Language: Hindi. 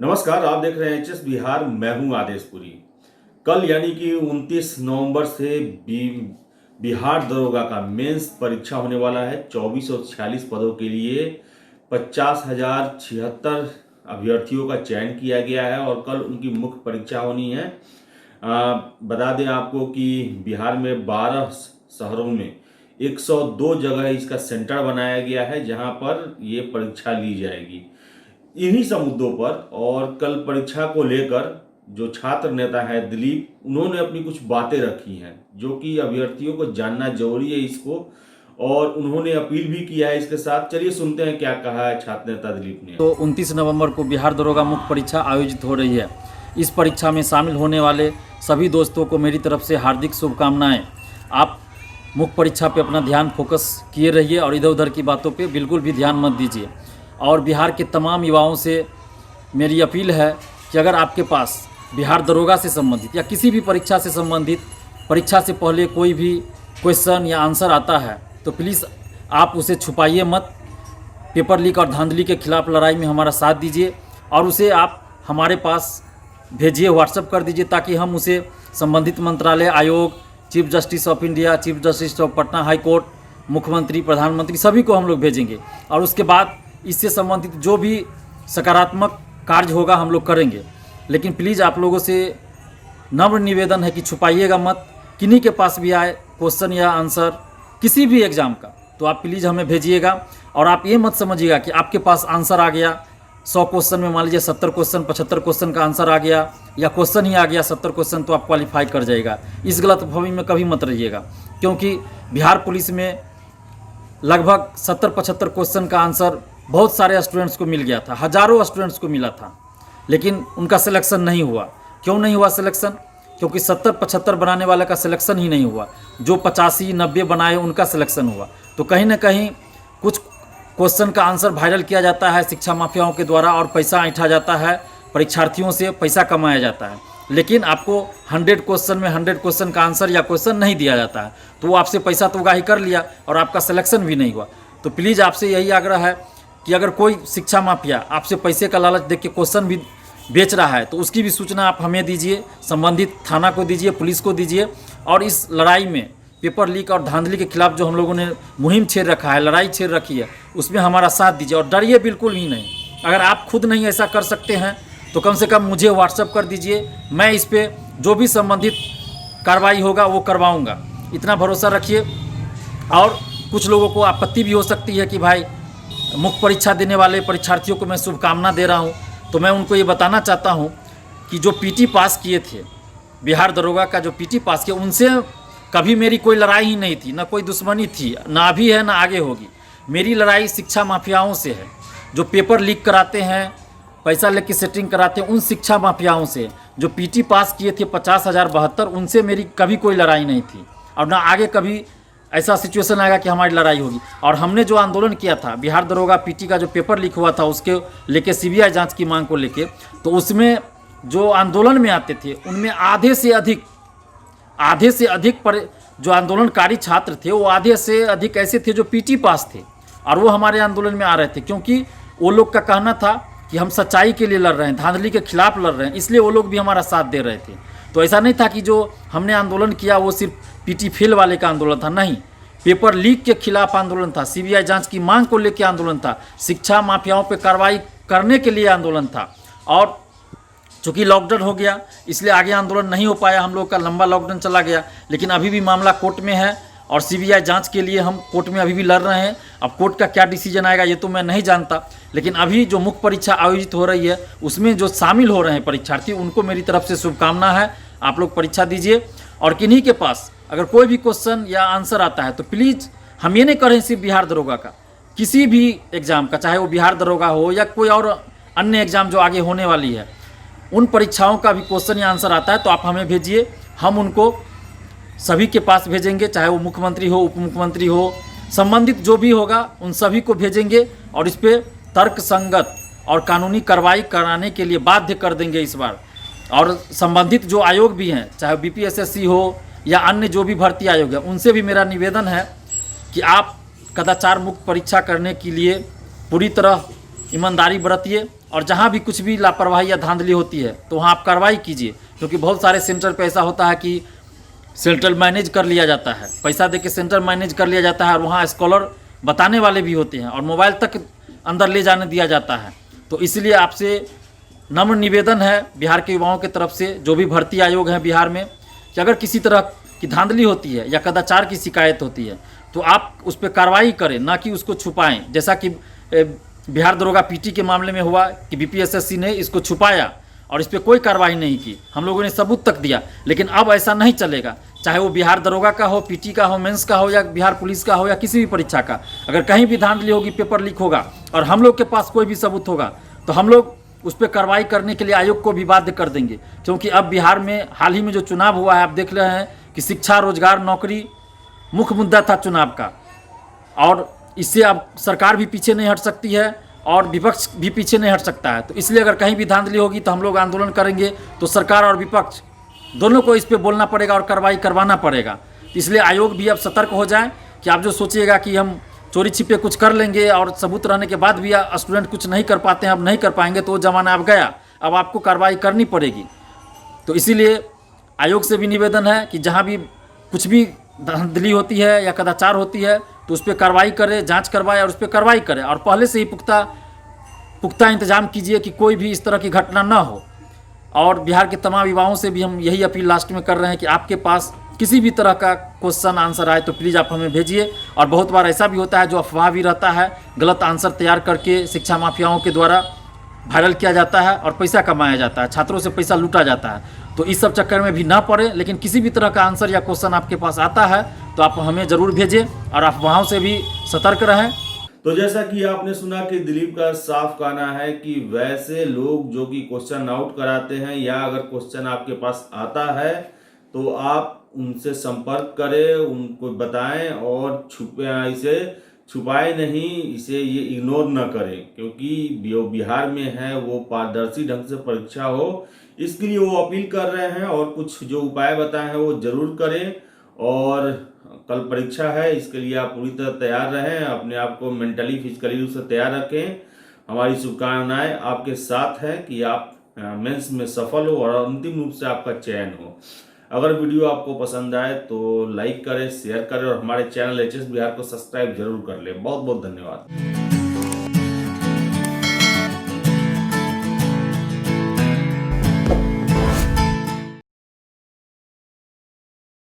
नमस्कार, आप देख रहे हैं एचएस बिहार। मैं हूं आदेशपुरी। कल यानी कि 29 नवंबर से बिहार दरोगा का मेंस परीक्षा होने वाला है। 2446 पदों के लिए 50,076 अभ्यर्थियों का चयन किया गया है और कल उनकी मुख्य परीक्षा होनी है। बता दें आपको कि बिहार में 12 शहरों में 102 जगह इसका सेंटर बनाया गया है जहां पर ये परीक्षा ली जाएगी। इन्हीं सब मुद्दों पर और कल परीक्षा को लेकर जो छात्र नेता है दिलीप, उन्होंने अपनी कुछ बातें रखी हैं जो कि अभ्यर्थियों को जानना जरूरी है इसको, और उन्होंने अपील भी किया है इसके साथ। चलिए सुनते हैं क्या कहा है छात्र नेता दिलीप ने। तो 29 नवंबर को बिहार दरोगा मुख्य परीक्षा आयोजित हो रही है। इस परीक्षा में शामिल होने वाले सभी दोस्तों को मेरी तरफ से हार्दिक शुभकामनाएं। आप मुख्य परीक्षा पे अपना ध्यान फोकस किए रहिए और इधर उधर की बातों पे बिल्कुल भी ध्यान मत दीजिए। और बिहार के तमाम युवाओं से मेरी अपील है कि अगर आपके पास बिहार दरोगा से संबंधित या किसी भी परीक्षा से संबंधित परीक्षा से पहले कोई भी क्वेश्चन या आंसर आता है तो प्लीज़ आप उसे छुपाइए मत। पेपर लीक और धांधली के खिलाफ लड़ाई में हमारा साथ दीजिए और उसे आप हमारे पास भेजिए, व्हाट्सएप कर दीजिए, ताकि हम उसे संबंधित मंत्रालय, आयोग, chief justice of India, chief justice of Patna high court, मुख्यमंत्री, प्रधानमंत्री, सभी को हम लोग भेजेंगे। और उसके बाद इससे संबंधित जो भी सकारात्मक कार्य होगा हम लोग करेंगे। लेकिन प्लीज़ आप लोगों से नम्र निवेदन है कि छुपाइएगा मत। किन्हीं के पास भी आए क्वेश्चन या आंसर किसी भी एग्ज़ाम का तो आप प्लीज़ हमें भेजिएगा। और आप ये मत समझिएगा कि आपके पास आंसर आ गया 100 क्वेश्चन में, मान लीजिए 70 क्वेश्चन 75 क्वेश्चन का आंसर आ गया या क्वेश्चन ही आ गया 70 क्वेश्चन तो आप क्वालिफाई कर जाएगा। इस गलतफहमी में कभी मत रहिएगा, क्योंकि बिहार पुलिस में लगभग 70-75 क्वेश्चन का आंसर बहुत सारे स्टूडेंट्स को मिल गया था, हज़ारों स्टूडेंट्स को मिला था, लेकिन उनका सिलेक्शन नहीं हुआ। क्यों नहीं हुआ सिलेक्शन? क्योंकि 70-75 बनाने वाले का सिलेक्शन ही नहीं हुआ। जो 85-90 बनाए उनका सिलेक्शन हुआ। तो कहीं ना कहीं कुछ क्वेश्चन का आंसर वायरल किया जाता है शिक्षा माफियाओं के द्वारा और पैसा ऐंठा जाता है, परीक्षार्थियों से पैसा कमाया जाता है। लेकिन आपको 100 क्वेश्चन में 100 क्वेश्चन का आंसर या क्वेश्चन नहीं दिया जाता है, तो वो आपसे पैसा तो उगाही कर लिया और आपका सिलेक्शन भी नहीं हुआ। तो प्लीज़ आपसे यही आग्रह है कि अगर कोई शिक्षा माफिया आपसे पैसे का लालच देख के क्वेश्चन भी बेच रहा है तो उसकी भी सूचना आप हमें दीजिए, संबंधित थाना को दीजिए, पुलिस को दीजिए। और इस लड़ाई में पेपर लीक और धांधली के खिलाफ जो हम लोगों ने मुहिम छेड़ रखा है, लड़ाई छेड़ रखी है, उसमें हमारा साथ दीजिए और डरिए बिल्कुल ही नहीं। अगर आप खुद नहीं ऐसा कर सकते हैं तो कम से कम मुझे व्हाट्सएप कर दीजिए, मैं इस पर जो भी संबंधित कार्रवाई होगा वो करवाऊँगा, इतना भरोसा रखिए। और कुछ लोगों को आपत्ति भी हो सकती है कि भाई मुख्य परीक्षा देने वाले परीक्षार्थियों को मैं शुभकामना दे रहा हूं, तो मैं उनको ये बताना चाहता हूं कि जो पीटी पास किए थे, बिहार दरोगा का जो पीटी पास किया, उनसे कभी मेरी कोई लड़ाई ही नहीं थी, ना कोई दुश्मनी थी, ना अभी है ना आगे होगी। मेरी लड़ाई शिक्षा माफियाओं से है, जो पेपर लीक कराते हैं, पैसा लेके सेटिंग कराते हैं, उन शिक्षा माफियाओं से। जो पीटी पास किए थे 50,072, उनसे मेरी कभी कोई लड़ाई नहीं थी और ना आगे कभी ऐसा सिचुएशन आएगा कि हमारी लड़ाई होगी। और हमने जो आंदोलन किया था बिहार दरोगा पीटी का जो पेपर लीक हुआ था उसके लेके सीबीआई जांच की मांग को लेके, तो उसमें जो आंदोलन में आते थे उनमें आधे से अधिक पर जो आंदोलनकारी छात्र थे वो आधे से अधिक ऐसे थे जो पीटी पास थे और वो हमारे आंदोलन में आ रहे थे, क्योंकि वो लोग का कहना था कि हम सच्चाई के लिए लड़ रहे हैं, धांधली के खिलाफ लड़ रहे हैं, इसलिए वो लोग भी हमारा साथ दे रहे थे। तो ऐसा नहीं था कि जो हमने आंदोलन किया वो सिर्फ पीटी फेल वाले का आंदोलन था, नहीं, पेपर लीक के खिलाफ आंदोलन था, सीबीआई जांच की मांग को लेकर आंदोलन था, शिक्षा माफियाओं पर कार्रवाई करने के लिए आंदोलन था। और चूँकि लॉकडाउन हो गया इसलिए आगे आंदोलन नहीं हो पाया, हम लोग का लंबा लॉकडाउन चला गया। लेकिन अभी भी मामला कोर्ट में है और सीबीआई जांच के लिए हम कोर्ट में अभी भी लड़ रहे हैं। अब कोर्ट का क्या डिसीजन आएगा ये तो मैं नहीं जानता, लेकिन अभी जो मुख्य परीक्षा आयोजित हो रही है उसमें जो शामिल हो रहे हैं परीक्षार्थी, उनको मेरी तरफ से शुभकामना है। आप लोग परीक्षा दीजिए और किन्हीं के पास अगर कोई भी क्वेश्चन या आंसर आता है तो प्लीज़, हम ये नहीं कर रहे हैं सिर्फ बिहार दरोगा का, किसी भी एग्ज़ाम का, चाहे वो बिहार दरोगा हो या कोई और अन्य एग्ज़ाम जो आगे होने वाली है, उन परीक्षाओं का भी क्वेश्चन या आंसर आता है तो आप हमें भेजिए, हम उनको सभी के पास भेजेंगे, चाहे वो मुख्यमंत्री हो, उप मुख्यमंत्री हो, संबंधित जो भी होगा उन सभी को भेजेंगे और इस पर तर्क संगत और कानूनी कार्रवाई कराने के लिए बाध्य कर देंगे इस बार। और संबंधित जो आयोग भी हैं, चाहे बीपीएसएससी हो या अन्य जो भी भर्ती आयोग है, उनसे भी मेरा निवेदन है कि आप कदाचार मुक्त परीक्षा करने के लिए पूरी तरह ईमानदारी बरतिए और जहाँ भी कुछ भी लापरवाही या धांधली होती है तो वहाँ आप कार्रवाई कीजिए, क्योंकि बहुत सारे सेंटर पे ऐसा होता है कि सेंटर मैनेज कर लिया जाता है, पैसा दे के सेंटर मैनेज कर लिया जाता है और वहाँ स्कॉलर बताने वाले भी होते हैं और मोबाइल तक अंदर ले जाने दिया जाता है। तो इसलिए आपसे नम्र निवेदन है बिहार के युवाओं की तरफ से, जो भी भर्ती आयोग है बिहार में, कि अगर किसी तरह की धांधली होती है या कदाचार की शिकायत होती है तो आप उस पर कार्रवाई करें, ना कि उसको छुपाएं। जैसा कि बिहार दरोगा पीटी के मामले में हुआ कि बीपीएसएससी ने इसको छुपाया और इस पर कोई कार्रवाई नहीं की, हम लोगों ने सबूत तक दिया। लेकिन अब ऐसा नहीं चलेगा, चाहे वो बिहार दरोगा का हो, पीटी का हो, मेंस का हो या बिहार पुलिस का हो या किसी भी परीक्षा का, अगर कहीं भी धांधली होगी, पेपर लीक होगा और हम लोग के पास कोई भी सबूत होगा तो हम लोग उस पर कार्रवाई करने के लिए आयोग को भी बाध्य कर देंगे। क्योंकि अब बिहार में हाल ही में जो चुनाव हुआ है, आप देख रहे हैं कि शिक्षा, रोजगार, नौकरी मुख्य मुद्दा था चुनाव का, और इससे अब सरकार भी पीछे नहीं हट सकती है और विपक्ष भी पीछे नहीं हट सकता है। तो इसलिए अगर कहीं भी धांधली होगी तो हम लोग आंदोलन करेंगे, तो सरकार और विपक्ष दोनों को इस पे बोलना पड़ेगा और कार्रवाई करवाना पड़ेगा। तो इसलिए आयोग भी अब सतर्क हो जाए कि आप जो सोचिएगा कि हम चोरी छिपे कुछ कर लेंगे और सबूत रहने के बाद भी स्टूडेंट कुछ नहीं कर पाते हैं, अब नहीं कर पाएंगे, तो वो ज़माना अब गया, अब आपको कार्रवाई करनी पड़ेगी। तो इसीलिए आयोग से भी निवेदन है कि जहाँ भी कुछ भी धांधली होती है या कदाचार होती है तो उस पर कार्रवाई करे, जांच करवाए और उस पर कार्रवाई करे, और पहले से ही पुख्ता इंतजाम कीजिए कि कोई भी इस तरह की घटना ना हो। और बिहार के तमाम युवाओं से भी हम यही अपील लास्ट में कर रहे हैं कि आपके पास किसी भी तरह का क्वेश्चन आंसर आए तो प्लीज़ आप हमें भेजिए। और बहुत बार ऐसा भी होता है जो अफवाह भी रहता है, गलत आंसर तैयार करके शिक्षा माफियाओं के द्वारा वायरल किया जाता है और पैसा कमाया जाता है, छात्रों से पैसा लूटा जाता है। तो इस सब चक्कर में भी ना पड़े, लेकिन किसी भी तरह का आंसर या क्वेश्चन आपके पास आता है तो आप हमें ज़रूर भेजें और अफवाहों से भी सतर्क रहें। तो जैसा कि आपने सुना कि दिलीप का साफ कहना है कि वैसे लोग जो कि क्वेश्चन आउट कराते हैं या अगर क्वेश्चन आपके पास आता है तो आप उनसे संपर्क करें, उनको बताएं और इसे छुपाए नहीं, इसे ये इग्नोर न करें, क्योंकि जो बिहार में है वो पारदर्शी ढंग से परीक्षा हो, इसके लिए वो अपील कर रहे हैं और कुछ जो उपाय बताए हैं वो जरूर करें। और कल परीक्षा है, इसके लिए आप पूरी तरह तैयार रहें, अपने आप को मेंटली फिजिकली रूप से तैयार रखें। हमारी शुभकामनाएं आपके साथ है कि आप मेंस में सफल हो और अंतिम रूप से आपका चयन हो। अगर वीडियो आपको पसंद आए तो लाइक करें, शेयर करें और हमारे चैनल एचएस बिहार को सब्सक्राइब जरूर कर लें। बहुत बहुत धन्यवाद।